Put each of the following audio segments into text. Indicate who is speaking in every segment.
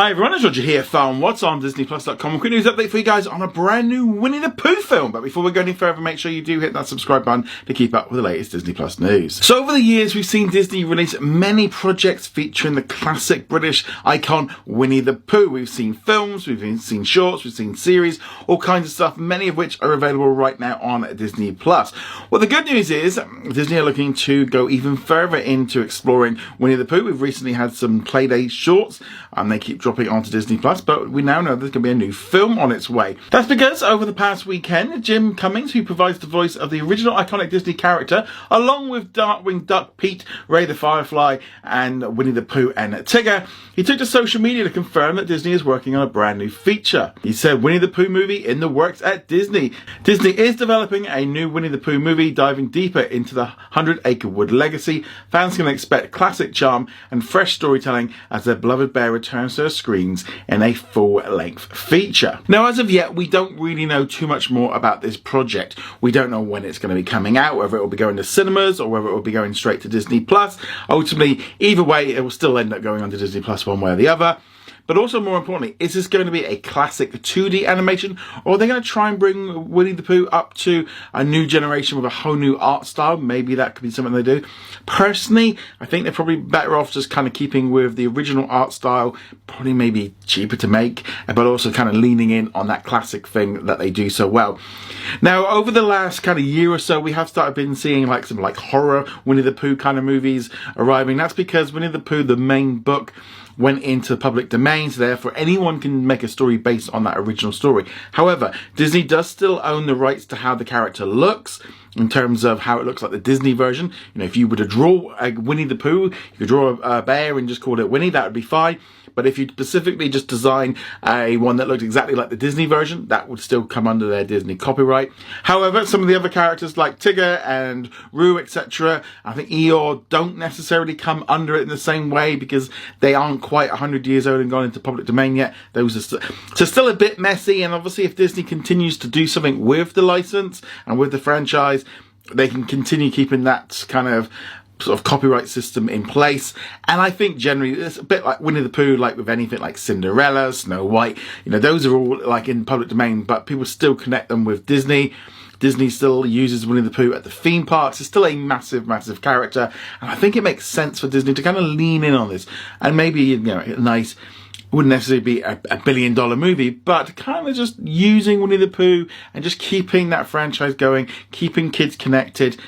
Speaker 1: Hi everyone, it's Roger here from What's on DisneyPlus.com. Quick news update for you guys on a brand new Winnie the Pooh film. But before we go any further, make sure you do hit that subscribe button to keep up with the latest Disney Plus news. So over the years, we've seen Disney release many projects featuring the classic British icon Winnie the Pooh. We've seen films, we've seen shorts, we've seen series, all kinds of stuff, many of which are available right now on Disney Plus. Well, the good news is Disney are looking to go even further into exploring Winnie the Pooh. We've recently had some Playdate shorts, and they keep dropping onto Disney Plus, but we now know there's going to be a new film on its way. That's because over the past weekend, Jim Cummings, who provides the voice of the original iconic Disney character, along with Darkwing Duck, Pete, Ray the Firefly, and Winnie the Pooh and Tigger, he took to social media to confirm that Disney is working on a brand new feature. He said, Winnie the Pooh movie in the works at Disney. Disney is developing a new Winnie the Pooh movie diving deeper into the 100 Acre Wood legacy. Fans can expect classic charm and fresh storytelling as their beloved bear returns to the screens in a full-length feature. Now, as of yet, we don't really know too much more about this project. We don't know when it's going to be coming out, whether it will be going to cinemas or whether it will be going straight to Disney Plus. Ultimately, either way, it will still end up going on to Disney Plus one way or the other. But also, more importantly, is this going to be a classic 2D animation, or are they going to try and bring Winnie the Pooh up to a new generation with a whole new art style? Maybe that could be something they do. Personally, I think they're probably better off just kind of keeping with the original art style, probably maybe cheaper to make, but also kind of leaning in on that classic thing that they do so well. Now, over the last kind of year or so, we have been seeing some horror Winnie the Pooh kind of movies arriving. That's because Winnie the Pooh, the main book, went into the public domain, so therefore anyone can make a story based on that original story. However, Disney does still own the rights to how the character looks, in terms of how it looks like the Disney version. You know, if you were to draw a Winnie the Pooh, you could draw a bear and just call it Winnie, that would be fine. But if you specifically just design a one that looked exactly like the Disney version, that would still come under their Disney copyright. However, some of the other characters like Tigger and Roo, etc., I think Eeyore don't necessarily come under it in the same way because they aren't quite 100 years old and gone into public domain yet. Those are so still a bit messy, and obviously if Disney continues to do something with the license and with the franchise, they can continue keeping that kind of sort of copyright system in place. And I think generally it's a bit like Winnie the Pooh, like with anything like Cinderella, Snow White, you know, those are all like in public domain, but people still connect them with Disney. Disney still uses Winnie the Pooh at the theme parks. It's still a massive, massive character. And I think it makes sense for Disney to kind of lean in on this. And maybe, you know, nice, wouldn't necessarily be a $1 billion movie, but kind of just using Winnie the Pooh and just keeping that franchise going, keeping kids connected.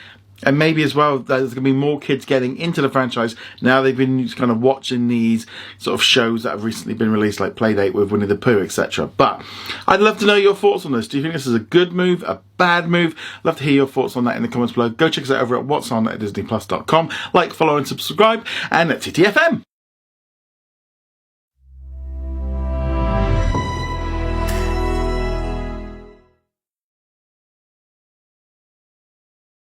Speaker 1: And maybe as well, there's going to be more kids getting into the franchise. Now they've been kind of watching these sort of shows that have recently been released, like Playdate with Winnie the Pooh, etc. But I'd love to know your thoughts on this. Do you think this is a good move, a bad move? Love to hear your thoughts on that in the comments below. Go check us out over at whatsondisneyplus.com. Like, follow and subscribe, and at TTFM.